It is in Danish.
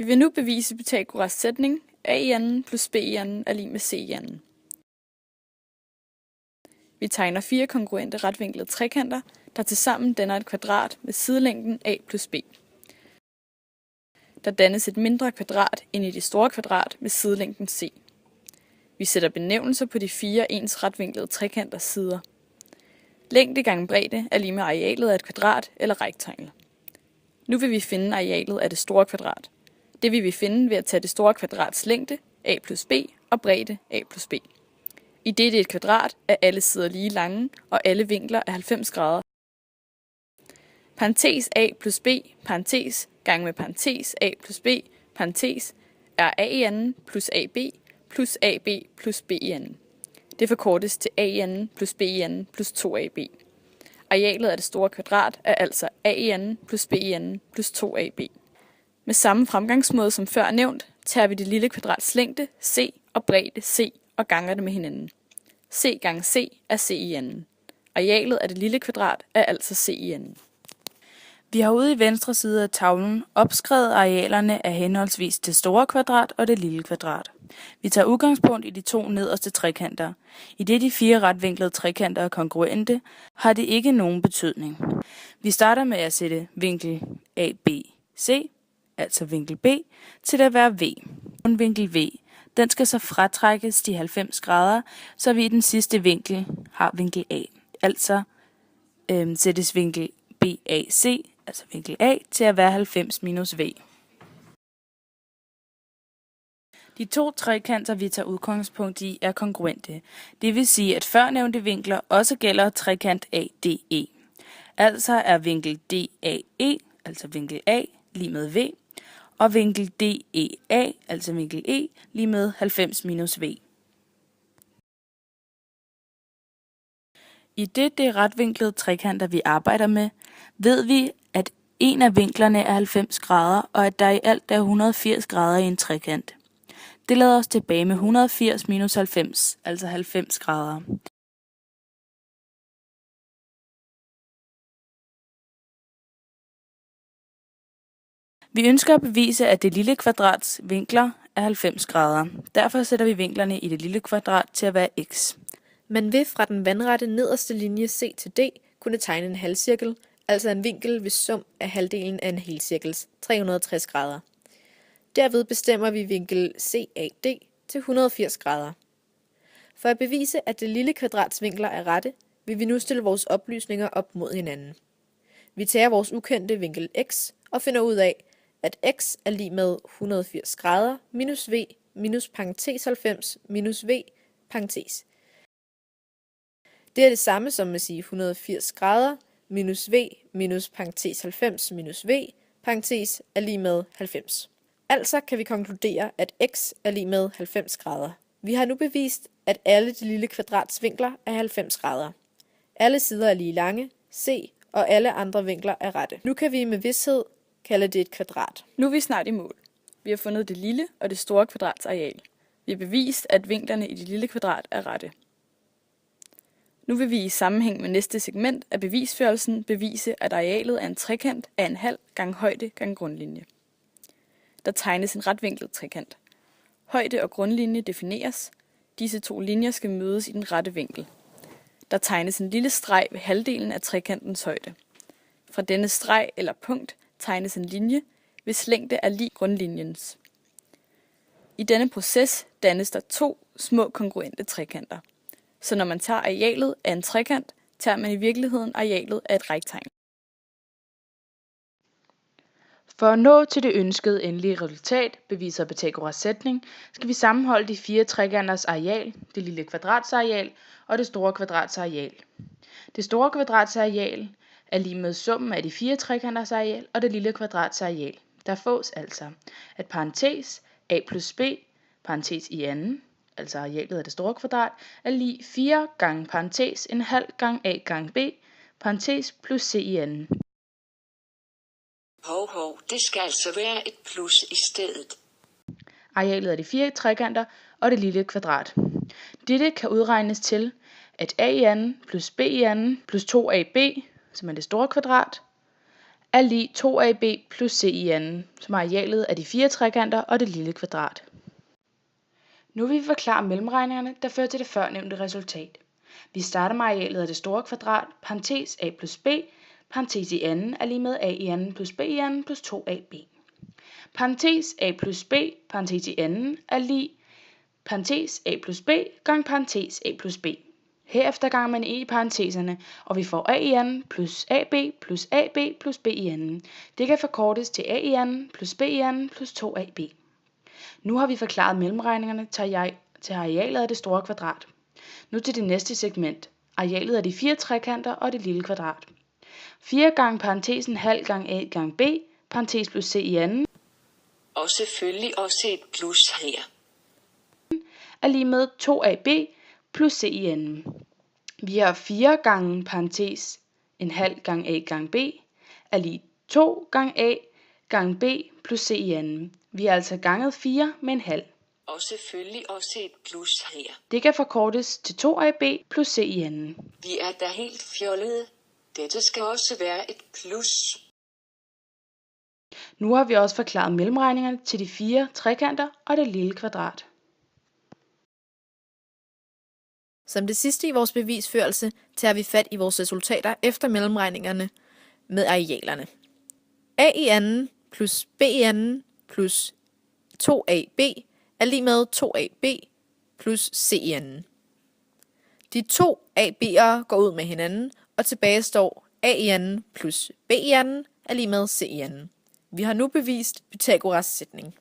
Vi vil nu bevise Pythagoras' sætning a i anden plus b i anden er lig med c i anden. Vi tegner 4 kongruente retvinklede trekanter, der tilsammen danner et kvadrat med sidelængden a plus b. Der dannes et mindre kvadrat ind i det store kvadrat med sidelængden c. Vi sætter benævnelser på de 4 ens retvinklede trekanters sider. Længde gange bredde er lig med arealet af et kvadrat eller rektangel. Nu vil vi finde arealet af det store kvadrat. Det vil vi finde ved at tage det store kvadrats længde, a plus b, og bredde, a plus b. I det er et kvadrat, er alle sider lige lange, og alle vinkler er 90 grader. Parentes a plus b, parentes, gange med parentes a plus b, parentes, er a i anden plus ab plus ab plus b i anden. Det forkortes til a i anden plus b i anden plus 2ab. Arealet af det store kvadrat er altså a i anden plus b i anden plus 2ab. Med samme fremgangsmåde som før nævnt, tager vi det lille kvadrats længde, c, og bredde, c, og ganger det med hinanden. c gange c er c i anden. Arealet af det lille kvadrat er altså c i anden. Vi har ude i venstre side af tavlen opskrevet arealerne af henholdsvis det store kvadrat og det lille kvadrat. Vi tager udgangspunkt i de 2 nederste trekanter. I det de 4 retvinklede trekanter er kongruente, har det ikke nogen betydning. Vi starter med at sætte vinkel ABC, altså vinkel B, til at være V. Vinkel V, den skal så fratrækkes de 90 grader, så vi i den sidste vinkel har vinkel A. Altså sættes vinkel BAC, altså vinkel A, til at være 90 minus V. De 2 trekanter, vi tager udgangspunkt i, er kongruente. Det vil sige, at førnævnte vinkler også gælder trekant ADE. Altså er vinkel DAE, altså vinkel A, lig med V, og vinkel DEA, altså vinkel E, lig med 90 minus V. I det er retvinklede trekanter, vi arbejder med, ved vi, at en af vinklerne er 90 grader, og at der i alt er 180 grader i en trekant. Det lader os tilbage med 180 minus 90, altså 90 grader. Vi ønsker at bevise, at det lille kvadrats vinkler er 90 grader. Derfor sætter vi vinklerne i det lille kvadrat til at være x. Man vil fra den vandrette nederste linje C til D kunne tegne en halvcirkel, altså en vinkel hvis sum af halvdelen af en helcirkels 360 grader. Derved bestemmer vi vinkel CAD til 180 grader. For at bevise, at det lille kvadrats vinkler er rette, vil vi nu stille vores oplysninger op mod hinanden. Vi tager vores ukendte vinkel x og finder ud af, at x er lig med 180 grader minus v minus parentes 90 minus v parentes. Det er det samme som at sige 180 grader minus v minus parentes 90 minus v parentes er lig med 90. Altså kan vi konkludere, at x er lig med 90 grader. Vi har nu bevist, at alle det lille kvadrats vinkler er 90 grader. Alle sider er lige lange, c, og alle andre vinkler er rette. Nu kan vi med vished kalde det et kvadrat. Nu er vi snart i mål. Vi har fundet det lille og det store kvadrats areal. Vi har bevist, at vinklerne i det lille kvadrat er rette. Nu vil vi i sammenhæng med næste segment af bevisførelsen bevise, at arealet af en trekant er en halv gange højde gange grundlinje. Der tegnes en retvinklet trekant. Højde og grundlinje defineres. Disse 2 linjer skal mødes i den rette vinkel. Der tegnes en lille streg ved halvdelen af trekantens højde. Fra denne streg eller punkt tegnes en linje, hvis længde er lig grundlinjens. I denne proces dannes der 2 små kongruente trekanter. Så når man tager arealet af en trekant, tager man i virkeligheden arealet af et rektangel. For at nå til det ønskede endelige resultat, beviser Pythagoras' sætning, skal vi sammenholde de 4 trekanters areal, det lille kvadrats areal og det store kvadrats areal. Det store kvadrats areal er lig med summen af de 4 trekanters areal og det lille kvadrats areal. Der fås altså, at parentes a plus b, parentes i anden, altså arealet af det store kvadrat, er lig 4 gange parentes en halv gange a gange b, parentes plus c i anden. Det skal altså være et plus i stedet. Arealet af de 4 trekanter og det lille kvadrat. Dette kan udregnes til, at a i anden plus b i anden plus 2ab, som er det store kvadrat, er lig 2ab plus c i anden, som er arealet af de 4 trekanter og det lille kvadrat. Nu vil vi forklare mellemregningerne, der fører til det førnævnte resultat. Vi starter med arealet af det store kvadrat, parentes a plus b, parentes i anden er lige med a i anden plus b i anden plus 2ab. Parentes a plus b, parentes i anden er lig parentes a plus b gange parentes a plus b. Herefter ganger man i parenteserne, og vi får a i anden plus ab plus b i anden. Det kan forkortes til a i anden plus b i anden plus 2ab. Nu har vi forklaret mellemregningerne til arealet af det store kvadrat. Nu til det næste segment, arealet af de 4 trekanter og det lille kvadrat. 4 gange parentesen halv gange a gange b, parentes plus c i anden, Og selvfølgelig også et plus her. er lige med 2ab plus c i anden. Vi har 4 gange parentes en halv gange a gange b, er lige 2 gange a gange b plus c i anden. Vi har altså ganget 4 med en halv. Og selvfølgelig også et plus her. Det kan forkortes til 2ab plus c i anden. Vi er da helt fjollede. Dette skal også være et plus. Nu har vi også forklaret mellemregningerne til de 4 trekanter og det lille kvadrat. Som det sidste i vores bevisførelse tager vi fat i vores resultater efter mellemregningerne med arealerne. A i anden plus b i anden plus 2ab er lig med 2ab plus c i anden. De to ab'ere går ud med hinanden, og tilbage står a i anden plus b i anden er lig med c i anden. Vi har nu bevist Pythagoras sætning.